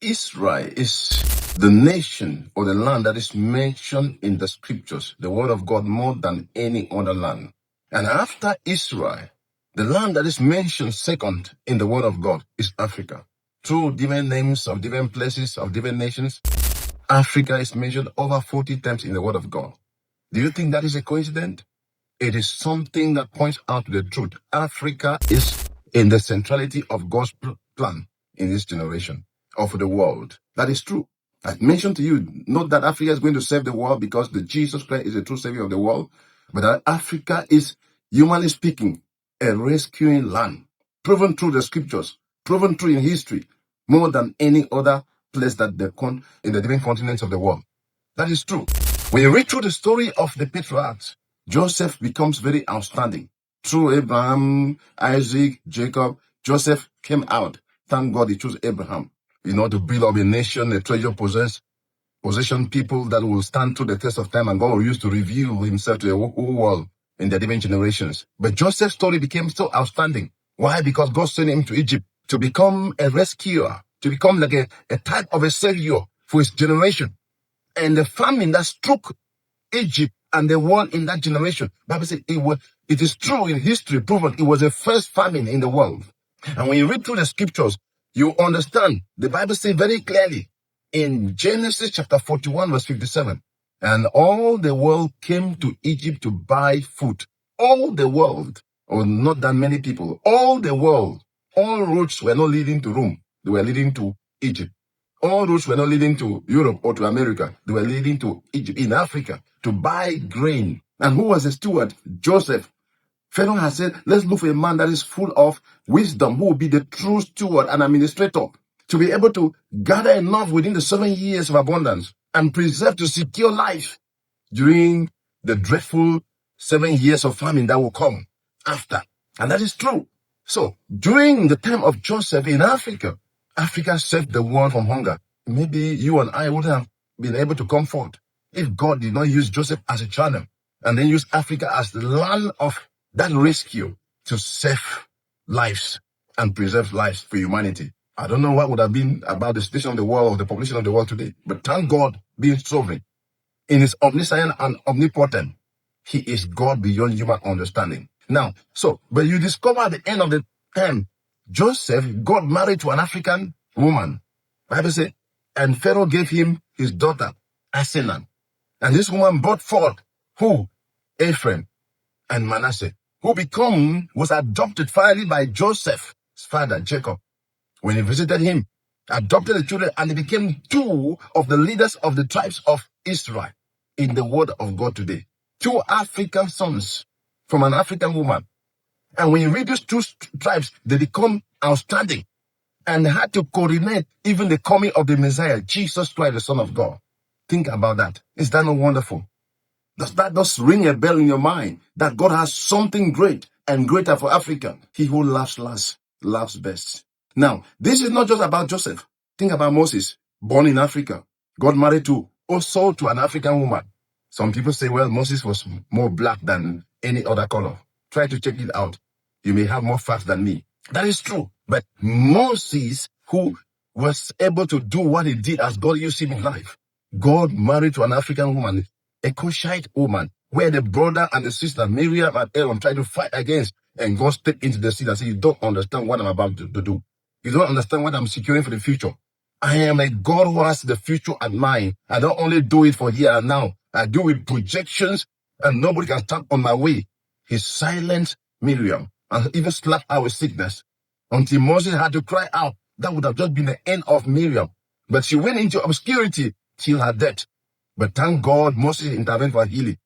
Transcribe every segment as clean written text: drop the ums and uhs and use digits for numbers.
Israel is the nation or the land that is mentioned in the scriptures, the word of God, more than any other land. And after Israel, the land that is mentioned second in the word of God is Africa. Through different names of different places of different nations, Africa is mentioned over 40 times in the word of God. Do you think that is a coincidence? It is something that points out to the truth. Africa is in the centrality of God's plan in this generation of the world. That is true. I mentioned to you, not that Africa is going to save the world because the Jesus Christ is the true savior of the world, but that Africa is, humanly speaking, a rescuing land, proven through the scriptures, proven through in history, more than any other place that in the different continents of the world. That is true. When you read through the story of the patriarchs, Joseph becomes very outstanding. Through Abraham, Isaac, Jacob, Joseph came out. Thank God he chose Abraham, to build up a nation, a treasure possession people that will stand through the test of time, and God will use to reveal himself to the whole world in the different generations. But Joseph's story became so outstanding. Why? Because God sent him to Egypt to become a rescuer, to become like a type of a savior for his generation. And the famine that struck Egypt and the world in that generation, Bible says it is true in history, proven it was the first famine in the world. And when you read through the scriptures, you understand. The Bible says very clearly in Genesis chapter 41, verse 57, and all the world came to Egypt to buy food. All the world, or not that many people, all the world, all roads were not leading to Rome. They were leading to Egypt. All roads were not leading to Europe or to America. They were leading to Egypt, in Africa, to buy grain. And who was the steward? Joseph. Pharaoh has said, let's look for a man that is full of wisdom, who will be the true steward and administrator, to be able to gather enough within the 7 years of abundance and preserve to secure life during the dreadful 7 years of famine that will come after. And that is true. So, during the time of Joseph in Africa, Africa saved the world from hunger. Maybe you and I wouldn't have been able to come forth if God did not use Joseph as a channel and then use Africa as the land of that rescue to save lives and preserve lives for humanity. I don't know what would have been about the situation of the world, the population of the world today, but thank God being sovereign. In his omniscient and omnipotent, he is God beyond human understanding. Now, but you discover at the end of the time, Joseph got married to an African woman. Bible says, and Pharaoh gave him his daughter, Asenath. And this woman brought forth who? Ephraim and Manasseh, who was adopted finally by Joseph's father, Jacob. When he visited him, adopted the children, and they became two of the leaders of the tribes of Israel in the word of God today. Two African sons from an African woman. And when you read these two tribes, they become outstanding and had to coordinate even the coming of the Messiah, Jesus Christ, the Son of God. Think about that. Is that not wonderful? Does that just ring a bell in your mind that God has something great and greater for Africa? He who laughs last, laughs best. Now, this is not just about Joseph. Think about Moses, born in Africa. God married also to an African woman. Some people say, well, Moses was more black than any other color. Try to check it out. You may have more facts than me. That is true. But Moses, who was able to do what he did as God used him in life, God married to an African woman, a Kushite woman, where the brother and the sister, Miriam and Aaron, tried to fight against, and God stepped into the scene and said, you don't understand what I'm about to do. You don't understand what I'm securing for the future. I am a God who has the future at mind. I don't only do it for here and now. I do it projections, and nobody can stand on my way. He silenced Miriam and even slapped her with sickness until Moses had to cry out. That would have just been the end of Miriam. But she went into obscurity till her death. But thank God Moses intervened for healing.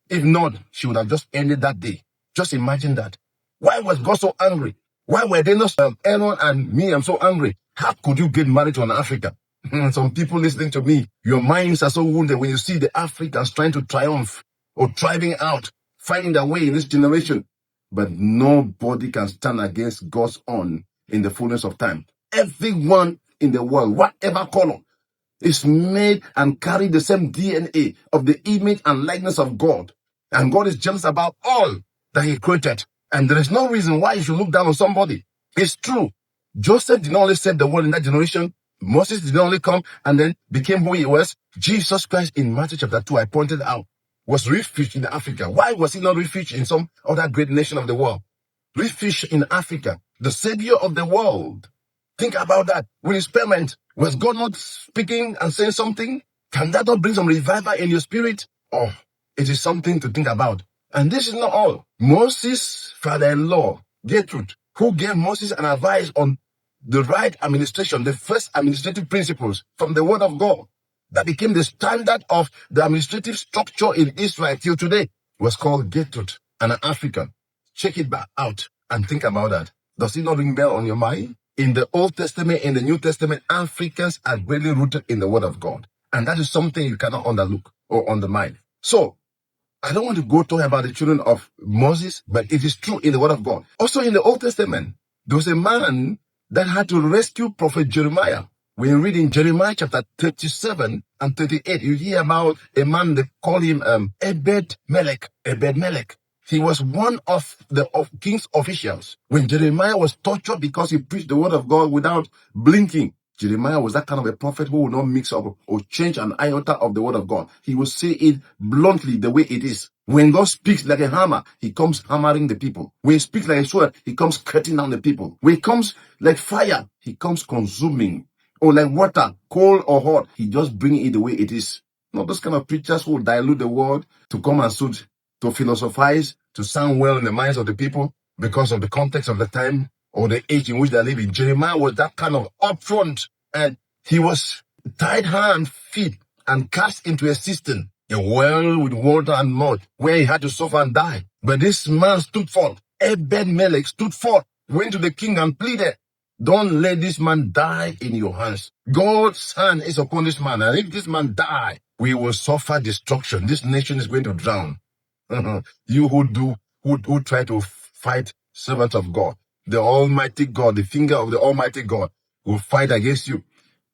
If not, she would have just ended that day. Just imagine that. Why was God so angry? Why were they not Aaron and Miriam so angry? How could you get married to an African? Some people listening to me, your minds are so wounded when you see the Africans trying to triumph or thriving out, finding their way in this generation. But nobody can stand against God's own in the fullness of time. Everyone in the world, whatever color, is made and carry the same DNA of the image and likeness of God. And God is jealous about all that he created. And there is no reason why you should look down on somebody. It's true. Joseph did not only save the world in that generation, Moses did not only come and then became who he was. Jesus Christ in Matthew chapter 2, I pointed out, was refuge in Africa. Why was he not refuge in some other great nation of the world? Refuge in Africa, the savior of the world. Think about that. With experiment, was God not speaking and saying something? Can that not bring some revival in your spirit? Oh, it is something to think about. And this is not all. Moses' father-in-law, Gertrude, who gave Moses an advice on the right administration, the first administrative principles from the word of God, that became the standard of the administrative structure in Israel till today, was called Gertrude, an African. Check it back out and think about that. Does it not ring bell on your mind? In the Old Testament, in the New Testament, Africans are greatly rooted in the word of God. And that is something you cannot underlook or undermine. So, I don't want to go talking about the children of Moses, but it is true in the word of God. Also in the Old Testament, there was a man that had to rescue prophet Jeremiah. When you read in Jeremiah chapter 37 and 38, you hear about a man, they call him Ebed-Melech. Ebed-Melech. He was one of the king's officials. When Jeremiah was tortured because he preached the word of God without blinking, Jeremiah was that kind of a prophet who would not mix up or change an iota of the word of God. He would say it bluntly the way it is. When God speaks like a hammer, he comes hammering the people. When he speaks like a sword, he comes cutting down the people. When he comes like fire, he comes consuming. Or like water, cold or hot, he just brings it the way it is. Not those kind of preachers who dilute the word to come and suit, to philosophize, to sound well in the minds of the people because of the context of the time or the age in which they live in. Jeremiah was that kind of upfront, and he was tied hand, feet, and cast into a cistern, a well with water and mud, where he had to suffer and die. But this man stood forth. Ebed-Melech stood forth, went to the king and pleaded, don't let this man die in your hands. God's hand is upon this man, and if this man die, we will suffer destruction. This nation is going to drown. You who try to fight servants of God, the Almighty God, the finger of the Almighty God will fight against you.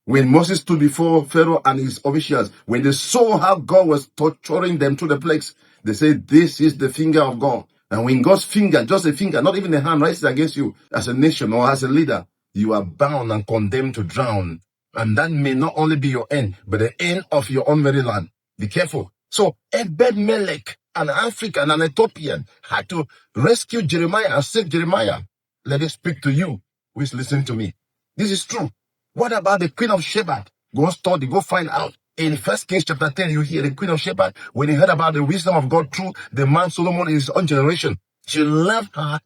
When Moses stood before Pharaoh and his officials, when they saw how God was torturing them through the plagues, they said, this is the finger of God. And when God's finger, just a finger, not even a hand, rises against you as a nation or as a leader, you are bound and condemned to drown. And that may not only be your end, but the end of your own very land. Be careful. So Ebed-Melech, an African, an Ethiopian, had to rescue Jeremiah and save Jeremiah. Let it speak to you who is listening to me. This is true. What about the Queen of Sheba? Go study, go find out. In 1 Kings chapter 10, you hear the Queen of Sheba, when he heard about the wisdom of God through the man Solomon in his own generation, she left her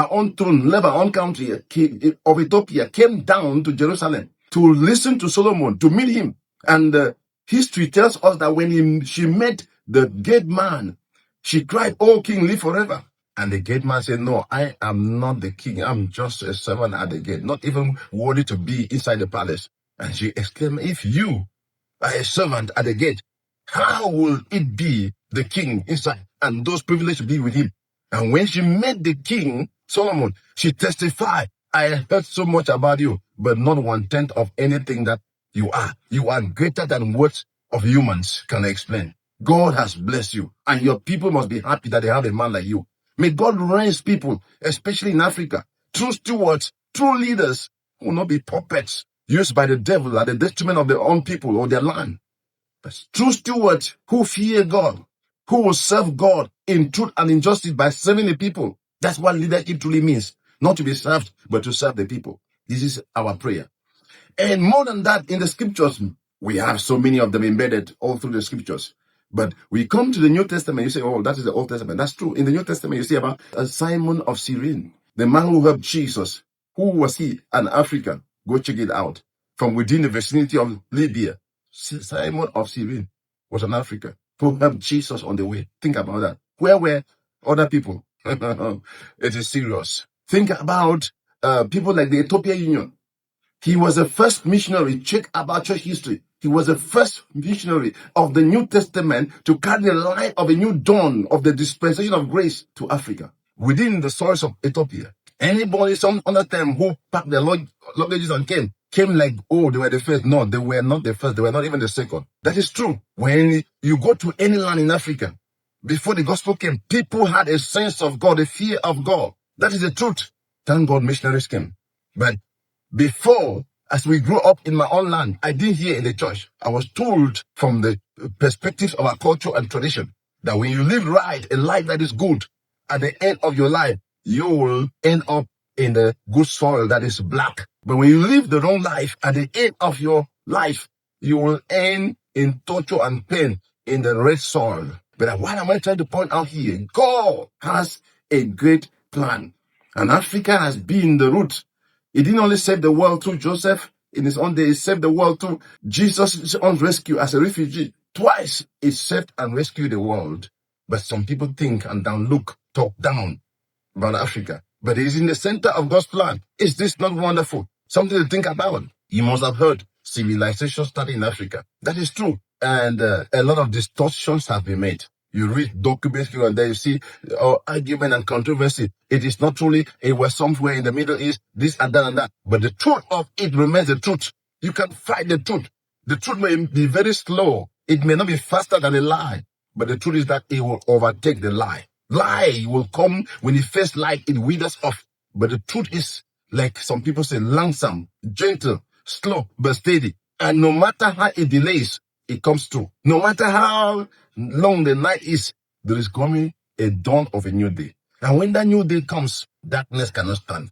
own throne, left her own country of Ethiopia, came down to Jerusalem to listen to Solomon, to meet him. And history tells us that when she met the gate man, she cried, "Oh, king, live forever." And the gate man said, "No, I am not the king. I'm just a servant at the gate, not even worthy to be inside the palace." And she exclaimed, "If you are a servant at the gate, how will it be the king inside and those privileged to be with him?" And when she met the king, Solomon, she testified, "I heard so much about you, but not 1/10 of anything that you are. You are greater than words of humans can explain. God has blessed you, and your people must be happy that they have a man like you." May God raise people, especially in Africa, true stewards, true leaders, who will not be puppets used by the devil at the detriment of their own people or their land. But true stewards who fear God, who will serve God in truth and in justice by serving the people. That's what leadership truly means. Not to be served, but to serve the people. This is our prayer. And more than that, in the scriptures, we have so many of them embedded all through the scriptures. But we come to the New Testament, you say, "Oh, that is the Old Testament." That's true. In the New Testament, you see about Simon of Cyrene, the man who helped Jesus. Who was he? An African. Go check it out. From within the vicinity of Libya, Simon of Cyrene was an African who helped Jesus on the way. Think about that. Where were other people? It is serious. Think about people like the Ethiopian Eunuch. He was the first missionary. Check about church history. He was the first missionary of the New Testament to carry the light of a new dawn of the dispensation of grace to Africa. Within the source of Ethiopia, anybody, some other time who packed their luggages and came like, "Oh, they were the first." No, they were not the first. They were not even the second. That is true. When you go to any land in Africa, before the gospel came, people had a sense of God, a fear of God. That is the truth. Thank God missionaries came. But before As we grew up in my own land, I didn't hear in the church. I was told from the perspectives of our culture and tradition that when you live right, a life that is good, at the end of your life, you will end up in the good soil that is black. But when you live the wrong life, at the end of your life, you will end in torture and pain in the red soil. But what am I trying to point out here? God has a great plan. And Africa has been the root. He didn't only save the world through Joseph in his own day, he saved the world through Jesus' own rescue as a refugee. Twice he saved and rescued the world. But some people think and talk down about Africa. But it is in the center of God's plan. Is this not wonderful? Something to think about. You must have heard civilization started in Africa. That is true. And a lot of distortions have been made. You read documents here and there, you see argument and controversy. It is not truly, it was somewhere in the Middle East, this and that and that. But the truth of it remains the truth. You can fight the truth. The truth may be very slow. It may not be faster than a lie. But the truth is that it will overtake the lie. Lie will come when it first light, it withers off. But the truth is, like some people say, langsam, gentle, slow, but steady. And no matter how it delays, it comes true. No matter how long the night is, there is coming a dawn of a new day. And when that new day comes, darkness cannot stand.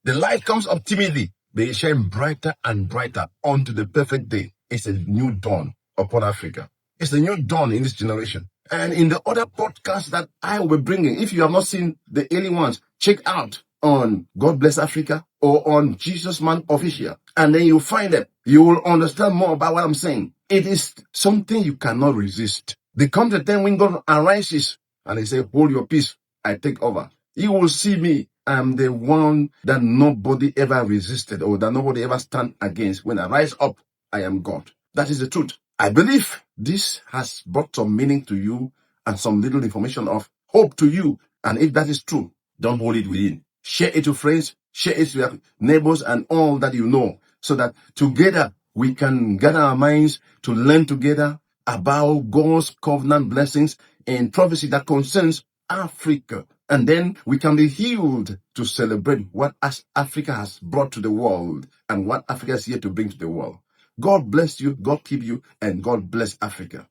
The light comes up timidly, but it shines brighter and brighter unto the perfect day. It's a new dawn upon Africa. It's a new dawn in this generation. And in the other podcasts that I will be bringing, if you have not seen the early ones, check out on God Bless Africa or on Jesus Man Official. And then you'll find that you will understand more about what I'm saying. It is something you cannot resist. There comes a time when God arises and he says, hold your peace, I take over. You will see me. I am the one that nobody ever resisted or that nobody ever stand against. When I rise up, I am God. That is the truth. I believe this has brought some meaning to you and some little information of hope to you. And if that is true, don't hold it within. Share it to friends, share it to your neighbors and all that you know, so that together we can gather our minds to learn together about God's covenant blessings and prophecy that concerns Africa. And then we can be healed to celebrate what Africa has brought to the world and what Africa is here to bring to the world. God bless you, God keep you, and God bless Africa.